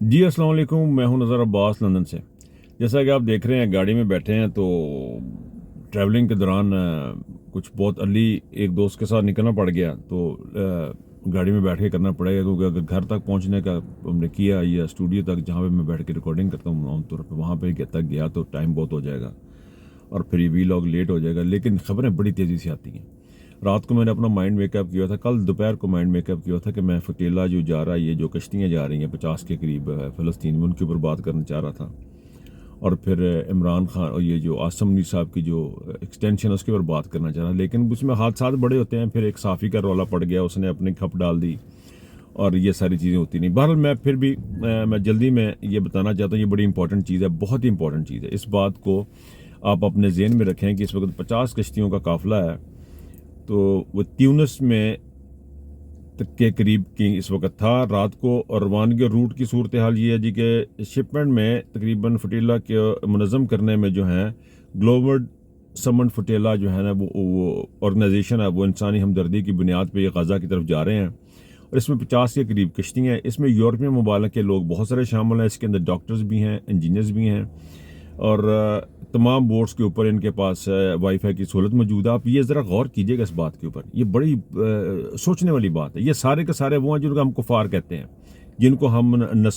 जी अस्सलाम वालेकुम। मैं हूं नज़र अब्बास लंदन से। जैसा कि आप देख रहे हैं गाड़ी में बैठे हैं तो ट्रैवलिंग के दौरान कुछ बहुत अर्ली एक दोस्त के साथ निकलना पड़ गया तो गाड़ी में बैठ के करना पड़ेगा, क्योंकि अगर घर तक पहुंचने का हमने किया या स्टूडियो तक जहां पे मैं बैठ के रिकॉर्डिंग करता हूँ आमतौर पर वहां पे तक गया तो टाइम बहुत हो जाएगा और फिर वीलॉग लेट हो जाएगा। लेकिन खबरें बड़ी तेज़ी से आती हैं। रात को मैंने अपना माइंड मेकअप किया था, कल दोपहर को माइंड मेकअप किया था कि मैं फकेला जो जा रहा है, ये जो कश्तियाँ जा रही हैं 50 के करीब फ़लस्तीन में, उनके ऊपर बात करना चाह रहा था। और फिर इमरान खान और ये जो आसम मुनीर साहब की जो एक्सटेंशन है उसके ऊपर बात करना चाह रहा, लेकिन उसमें हादसात बड़े होते हैं। फिर एक साफ़ी का रौला पड़ गया, उसने अपनी खप डाल दी और ये सारी चीज़ें होती नहीं। बहरहाल मैं फिर भी मैं जल्दी में ये बताना चाहता हूँ, ये बड़ी इंपॉर्टेंट चीज़ है, बहुत ही इंपॉर्टेंट चीज़ है। इस बात को आप अपने जहन में रखें कि इस वक्त 50 कश्तियों का काफ़िला है, तो वो ट्यूनिस में तक के करीब की इस वक्त था रात को। और रवानगी रूट की सूरत हाल ये है जी कि शिपमेंट में तकरीबन फटीला के मुनज़म करने में जो है ग्लोबल समन फटेला जो है ना वो ऑर्गेनाइजेशन है, वो इंसानी हमदर्दी की बुनियाद पर ये गज़ा की तरफ जा रहे हैं। और इसमें 50 के करीब कश्तियाँ हैं। इसमें यूरोपियन ममालिक के लोग बहुत सारे शामिल हैं। इसके अंदर डॉक्टर्स भी हैं, इंजीनियर्स भी हैं और तमाम बोर्ड्स के ऊपर इनके पास वाईफाई की सहूलत मौजूद है। आप ये ज़रा गौर कीजिएगा इस बात के ऊपर, ये बड़ी सोचने वाली बात है। ये सारे के सारे वो हैं जिनको हम कुफार कहते हैं, जिनको हम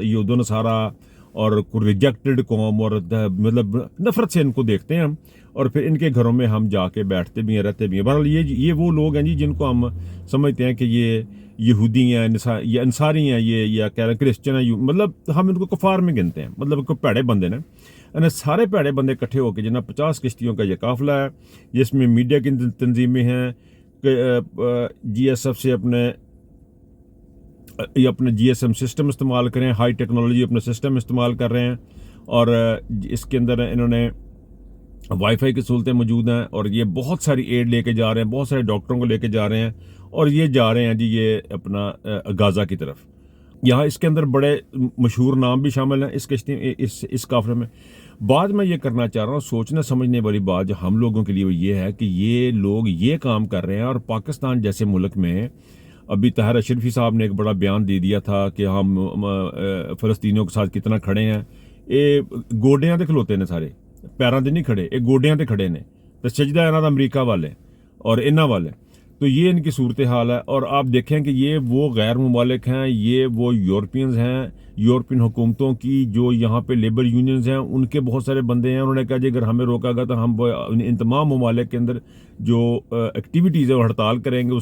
यहूद नसारा और रिजेक्टेड कौम और मतलब नफरत से इनको देखते हैं हम, और फिर इनके घरों में हम जाके बैठते भी हैं, रहते भी हैं। बहरहाल ये वो लोग हैं जी जिनको हम समझते हैं कि ये यहूदी हैं, ये अंसारी हैं, ये या कह रहे हैं क्रिश्चियन हैं, मतलब हम इनको कुफार में गिनते हैं, मतलब कोई भैड़े बंदे ने। यानी सारे भैड़े बंदे इकट्ठे होकर जिन्हें 50 किश्तियों का ये काफिला है, जिसमें मीडिया की तंजीमें हैं, GSF से अपने GSM सिस्टम इस्तेमाल करें, हाई टेक्नोलॉजी अपने सिस्टम इस्तेमाल कर रहे हैं। और इसके अंदर इन्होंने वाईफाई की सहूलतें मौजूद हैं और ये बहुत सारी एड लेके जा रहे हैं, बहुत सारे डॉक्टरों को लेके जा रहे हैं और ये जा रहे हैं जी ये अपना गाज़ा की तरफ। यहाँ इसके अंदर बड़े मशहूर नाम भी शामिल हैं इस कश्ती इस काफिले में। बाद में ये करना चाह रहा हूँ, सोचना समझने वाली बात जो हम लोगों के लिए वो ये है कि ये लोग ये काम कर रहे हैं और पाकिस्तान जैसे मुल्क में अभी ताहिर अशरफी साहब ने एक बड़ा बयान दे दिया था कि हम फ़लस्तीनियों के साथ कितना खड़े हैं। ये गोडियां ते खलोते ने, सारे पैरों ते नहीं खड़े, ये गोडियां ते खड़े ने, तो सजदा इन्हां दा अमरीका वाले और इन्हां वाले। तो ये इनकी सूरत हाल है। और आप देखें कि ये वो गैर ममालिक हैं, ये वो यूरोपियंस हैं, यूरोपियन हुकूमतों की जो यहाँ पे लेबर यूनियंस हैं उनके बहुत सारे बंदे हैं। उन्होंने कहा जी अगर हमें रोका गया तो हम इन तमाम ममालिक के अंदर जो एक्टिविटीज़ है वो हड़ताल करेंगे।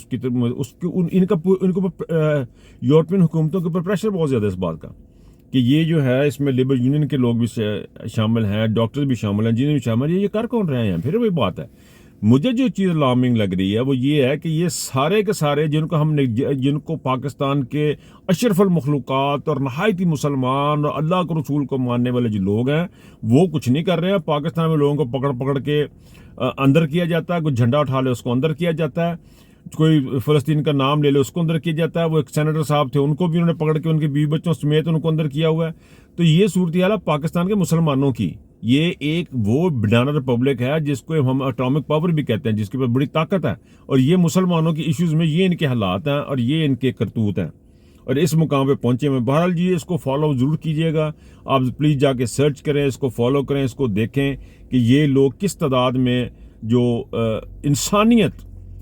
इनको यूरोपियन हुकूमतों के ऊपर प्रेशर बहुत ज़्यादा है इस बात का कि ये जो है इसमें लेबर यूनियन के लोग भी शामिल हैं, डॉक्टर्स भी शामिल हैं, जिन्हें भी शामिल है। ये कर कौन रहे हैं? फिर वही बात है, मुझे जो चीज़ अलार्मिंग लग रही है वो ये है कि ये सारे के सारे जिनको पाकिस्तान के अशरफुल मखलूक़ात और नहायती मुसलमान और अल्लाह के रसूल को मानने वाले जो लोग हैं वो कुछ नहीं कर रहे हैं। पाकिस्तान में लोगों को पकड़ पकड़ के अंदर किया जाता है, कोई झंडा उठा ले उसको अंदर किया जाता है, कोई फ़लस्तीन का नाम ले ले उसको अंदर किया जाता है। वो एक सेनेटर साहब थे, उनको भी उन्होंने पकड़ के उनके बीवी बच्चों समेत उनको अंदर किया हुआ है। तो ये सूरत हाल है पाकिस्तान के मुसलमानों की। ये एक वो बनाना रिपब्लिक है जिसको हम एटॉमिक पावर भी कहते हैं, जिसके पास बड़ी ताकत है, और ये मुसलमानों की इश्यूज़ में ये इनके हालात हैं और ये इनके करतूत हैं और इस मुकाम पे पहुंचे में। बहरहाल जी इसको फॉलो ज़रूर कीजिएगा, आप प्लीज़ जाके सर्च करें, इसको फॉलो करें, इसको देखें कि ये लोग किस तादाद में जो इंसानियत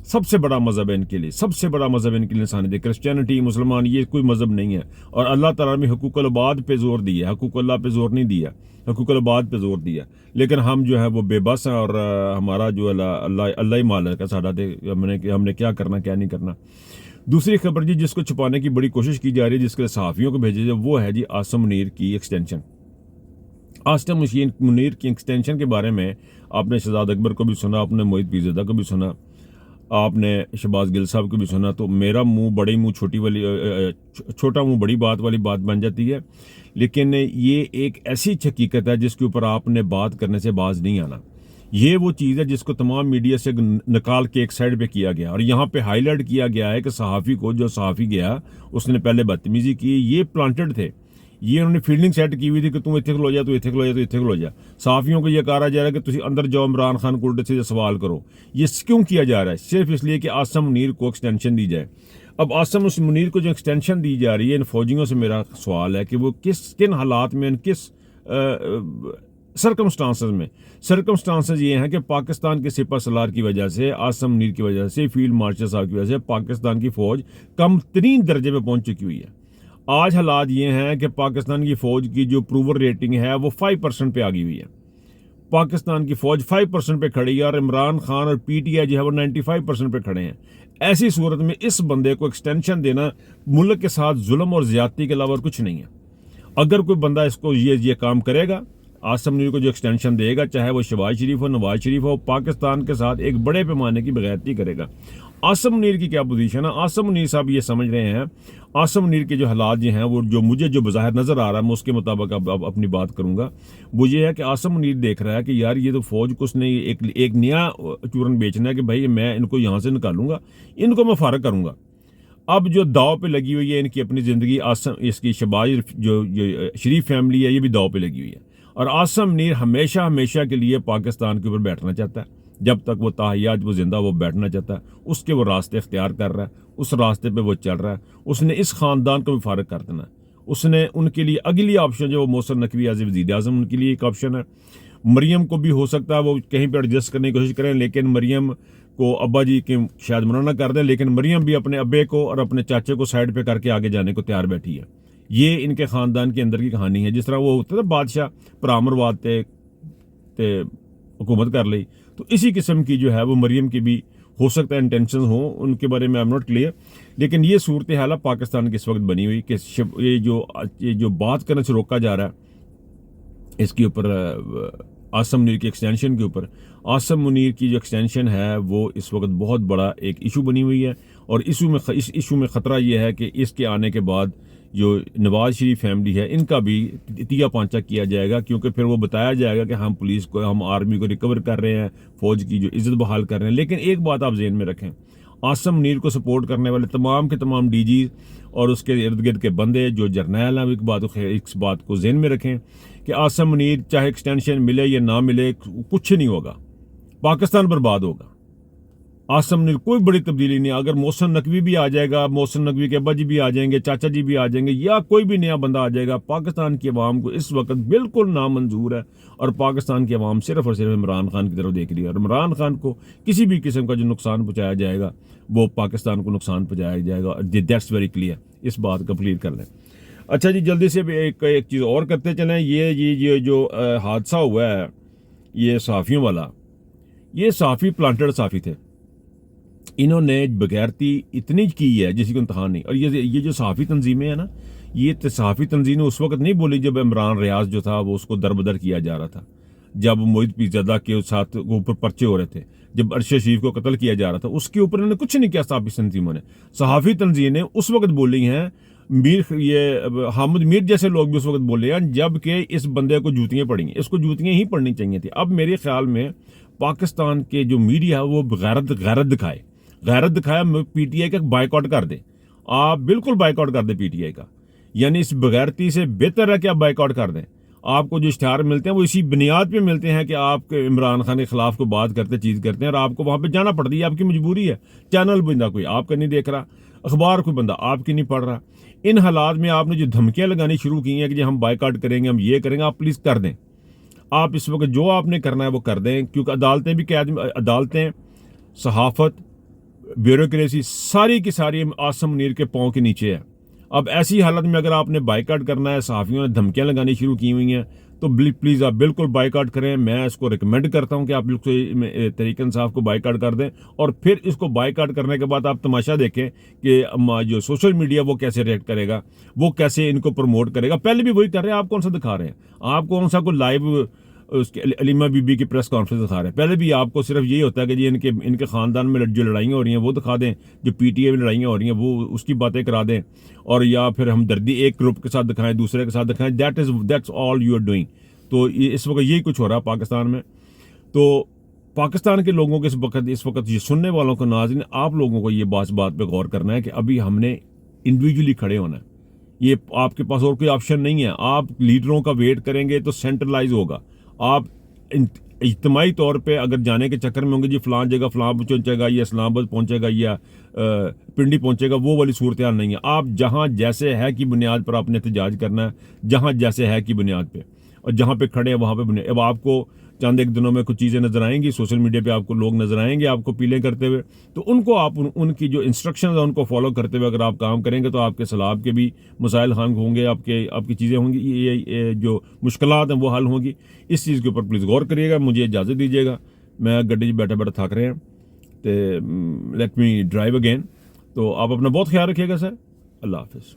सबसे बड़ा मज़हब है इनके लिए, सबसे बड़ा मज़हब इनके लिए इंसानियत है। क्रिश्चियनिटी, मुसलमान, ये कोई मज़हब नहीं है। और अल्लाह ताला ने हुकूकुल इबाद पे जोर दिया, हुकूक अल्लाह पे जोर नहीं दिया, हुकूकुल इबाद पे जोर दिया। लेकिन हम जो है वो बेबस हैं और हमारा जो अल्लाह ही मालिक है साडा, हमने क्या करना क्या नहीं करना। दूसरी खबर जी जिसको छुपाने की बड़ी कोशिश की जा रही है, जिसके सहाफ़ियों को भेजे जाए, वो है जी आसम मुनीर की एक्सटेंशन। आसम मुनीर की एक्सटेंशन के बारे में आपने शहजाद अकबर को भी सुना, आपने मोहित पीरज़ादा को भी सुना, आपने शहबाज गिल साहब को भी सुना। तो मेरा मुंह बड़ी मुंह छोटी वाली छोटा मुंह बड़ी बात वाली बात बन जाती है। लेकिन ये एक ऐसी हकीकत है जिसके ऊपर आपने बात करने से बाज नहीं आना। ये वो चीज़ है जिसको तमाम मीडिया से निकाल के एक साइड पे किया गया और यहाँ पे हाईलाइट किया गया है कि सहाफ़ी को, जो सहाफ़ी गया उसने पहले बदतमीज़ी की, ये प्लांटेड थे, ये उन्होंने फील्डिंग सेट की हुई थी कि तुम इत्थे खलो जा, तू इत्थे खलो जा, तू इत्थे खलो जा। सहाफ़ियों को यह कहा जा रहा है कि तुम अंदर जाओ, इमरान खान को उल्टे सीधे सवाल करो। ये क्यों किया जा रहा है? सिर्फ इसलिए कि आसम मुनीर को एक्सटेंशन दी जाए। अब आसम मुनीर को जो एक्सटेंशन दी जा रही है, इन फौजियों से मेरा सवाल है कि वो किन हालात में, किस सर्कमस्टांसेस ये हैं कि पाकिस्तान के सिपह सलार की वजह से, आसम मुनीर की वजह से, फील्ड मार्शल साहब की वजह से पाकिस्तान की फ़ौज कम तरीन दर्जे पे पहुंच चुकी हुई है। आज हालात ये हैं कि पाकिस्तान की फ़ौज की जो अप्रूवल रेटिंग है वो 5% पे आ गई हुई है। पाकिस्तान की फ़ौज 5% पे खड़ी है और इमरान खान और पीटीआई जो है वो 95% पे खड़े हैं। ऐसी सूरत में इस बंदे को एक्सटेंशन देना मुल्क के साथ जुल्म और ज़्यादती के अलावा कुछ नहीं है। अगर कोई बंदा इसको ये काम करेगा, आसम मुनीर को जो एक्सटेंशन देगा, चाहे वो शहबाज शरीफ हो, नवाज शरीफ हो, पाकिस्तान के साथ एक बड़े पैमाने की बेगैरती करेगा। आसम मुनीर की क्या पोजीशन है? आसम मुनीर साहब ये समझ रहे हैं, आसम मुनीर के जो हालात जो हैं वो मुझे जो बज़ाहिर नज़र आ रहा है, मैं उसके मुताबिक अब अपनी बात करूंगा। वो ये है कि आसम मुनीर देख रहा है कि यार ये तो फौज को उसने एक नया चूरन बेचना है कि भाई मैं इनको यहाँ से निकालूंगा, इनको मैं फारग करूंगा। अब जो दाव पे लगी हुई है इनकी अपनी ज़िंदगी, आसम इसकी शहबाज जो शरीफ फैमिली है ये भी दाव पे लगी हुई है। और आसम मुनीर हमेशा हमेशा के लिए पाकिस्तान के ऊपर बैठना चाहता है। जब तक वो ताहियात वो जिंदा, वो बैठना चाहता है। उसके वो रास्ते इख्तियार कर रहा है, उस रास्ते पे वो चल रहा है। उसने इस ख़ानदान को भी फारग कर देना है। उसने उनके लिए अगली ऑप्शन जो वो मोहसिन नकवी एज वज़ीर आज़म, उनके लिए एक ऑप्शन है। मरियम को भी हो सकता है वो कहीं पर एडजस्ट करने की कोशिश करें, लेकिन मरियम को अब्बा जी के शायद मना ना कर दें, लेकिन मरियम भी अपने अब्बे को और अपने चाचे को साइड पे करके आगे जाने को तैयार बैठी है। ये इनके ख़ानदान के अंदर की कहानी है। जिस तरह वो होता था बादशाह परामरवाद ते हुकूमत कर ली, तो इसी किस्म की जो है वो मरियम की भी हो सकता है इंटेंशन हो, उनके बारे में आई एम नॉट क्लियर। लेकिन ये सूरत हाल पाकिस्तान की इस वक्त बनी हुई कि ये जो बात करने से रोका जा रहा है इसके ऊपर, आसम मुनीर की एक्सटेंशन के ऊपर। आसम मुनीर की जो एक्सटेंशन है वो इस वक्त बहुत बड़ा एक इशू बनी हुई है। और इस इशू में ख़तरा ये है कि इसके आने के बाद जो नवाज शरीफ फैमिली है इनका भी तिया पांचा किया जाएगा, क्योंकि फिर वो बताया जाएगा कि हम पुलिस को, हम आर्मी को रिकवर कर रहे हैं, फ़ौज की जो इज़्ज़त बहाल कर रहे हैं। लेकिन एक बात आप जहन में रखें, आसम मुनीर को सपोर्ट करने वाले तमाम के तमाम डीजी और उसके इर्द गिर्द के बंदे जो जर्नैल हैं, इस बात को जहन में रखें कि आसम मुनीर चाहे एक्सटेंशन मिले या ना मिले, कुछ नहीं होगा, पाकिस्तान बर्बाद होगा। आसम मुनीर कोई बड़ी तब्दीली नहीं। अगर मोहसिन नकवी भी आ जाएगा, मोहसिन नकवी के अब्बा जी भी आ जाएंगे, चाचा जी भी आ जाएंगे, या कोई भी नया बंदा आ जाएगा, पाकिस्तान की अवाम को इस वक्त बिल्कुल नामंजूर है। और पाकिस्तान की अवाम सिर्फ और सिर्फ इमरान खान की तरफ देख रही है। और इमरान खान को किसी भी किस्म का जो नुकसान पहुँचाया जाएगा वो पाकिस्तान को नुकसान पहुँचाया जाएगा। दैट्स वेरी क्लियर, इस बात को क्लियर कर लें। अच्छा जी, जल्दी से एक चीज़ और करते चलें। ये जो हादसा हुआ है ये सहाफ़ियों वाला, ये सहाफ़ी प्लांटेड सहाफ़ी थे, इन्होंने बगैरती इतनी की है जिसकी इंतहा नहीं। और ये जो सहाफ़ी तंजीमें हैं ना, ये सहाफ़ी तंजीमें उस वक्त नहीं बोली जब इमरान रियाज जो था वो उसको दरबदर किया जा रहा था, जब मोहित पीरज़ादा के साथ ऊपर पर्चे हो रहे थे, जब अरशद शरीफ को कत्ल किया जा रहा था, उसके ऊपर इन्होंने कुछ नहीं किया। सहाफ़ी तंजीमों ने, सहाफ़ी तंजीमें उस वक्त बोली हैं, हामिद मीर जैसे लोग भी उस वक्त बोले हैं, जबकि इस बंदे को जूतियाँ पड़ी हैं, इसको जूतियाँ ही पड़नी चाहिए थी। अब मेरे ख्याल में पाकिस्तान के जो मीडिया है वो गैरत दिखाया, पीटीआई का बाइकआउट कर दे। आप बिल्कुल बाइकआउट कर दे पीटीआई का, यानी इस बगैरती से बेहतर है कि आप बाइकआउट कर दें। आपको जो इश्तिहार मिलते हैं वो इसी बुनियाद पे मिलते हैं कि आप इमरान खान के खिलाफ को बात करते, चीज़ करते हैं, और आपको वहाँ पे जाना पड़ती है, आपकी मजबूरी है। चैनल बंदा कोई आपका नहीं देख रहा, अखबार कोई बंदा आपकी नहीं पढ़ रहा। इन हालात में आपने जो धमकियाँ लगानी शुरू की हैं कि जी हम बाइकआउट करेंगे, हम ये करेंगे, आप प्लीज़ कर दें। आप इस वक्त जो आपने करना है वो कर दें, क्योंकि अदालतें भी अदालतें, सहाफ़त, ब्यूरोक्रेसी सारी की सारी आसम मुनीर के पाँव के नीचे है। अब ऐसी हालत में अगर आपने बाइकआउट करना है, सहाफ़ियों ने धमकियाँ लगानी शुरू की हुई हैं, तो प्लीज़ आप बिल्कुल बाइकआउट करें। मैं इसको रिकमेंड करता हूं कि आप बिल्कुल तरीके इंसाफ को बाइकआउट कर दें, और फिर इसको बाइकआउट करने के बाद आप तमाशा देखें कि जो सोशल मीडिया वो कैसे रिएक्ट करेगा, वो कैसे इनको प्रमोट करेगा। पहले भी वही कर रहे हैं, आप कौन सा दिखा रहे हैं? आप कौन सा कोई लाइव उसके अलीमा बीबी की प्रेस कॉन्फ्रेंस दिखा रहे हैं? पहले भी आपको सिर्फ यही होता है कि जी इनके ख़ानदान में जो लड़ाइयाँ हो रही हैं वो दिखा दें, जो पीटीआई में लड़ाइयाँ हो रही हैं वो उसकी बातें करा दें, और या फिर हमदर्दी एक ग्रुप के साथ दिखाएं, दूसरे के साथ दिखाएं। That's all you are doing. तो इस वक्त यही कुछ हो रहा है पाकिस्तान में। तो पाकिस्तान के लोगों के इस वक्त ये सुनने वालों को, नाज़रीन, आप लोगों को ये बात पे गौर करना है कि अभी हमने इंडिविजुअली खड़े होना है। ये आपके पास और कोई ऑप्शन नहीं है। आप लीडरों का वेट करेंगे तो सेंट्रलाइज होगा। आप इज्तिमाई तौर पे अगर जाने के चक्कर में होंगे जी फ़लाँ जगह फ़लाँ पहुँचेगा या इस्लामाबाद पहुँचेगा या पिंडी पहुँचेगा, वो वाली सूरत हाल नहीं है। आप जहाँ जैसे है की बुनियाद पर आपने एहतजाज करना है, जहाँ जैसे है की बुनियाद पे, और जहाँ पे खड़े हैं वहाँ पे बुनियाद। अब आपको चंद एक दिनों में कुछ चीज़ें नज़र आएंगी, सोशल मीडिया पे आपको लोग नज़र आएंगे आपको पीलें करते हुए, तो उनको आप उनकी जो इंस्ट्रक्शंस है उनको फॉलो करते हुए अगर आप काम करेंगे तो आपके सैलाब के भी मसाइल हल होंगे, आपकी चीज़ें होंगी, ये जो मुश्किलात हैं वो हल होंगी। इस चीज़ के ऊपर प्लीज़ गौर करिएगा। मुझे इजाज़त दीजिएगा, मैं गड्डी बैठे बैठे थक रहे हैं, तो लेट मी ड्राइव अगेन। तो आप अपना बहुत ख्याल रखिएगा सर। अल्लाह हाफिज़।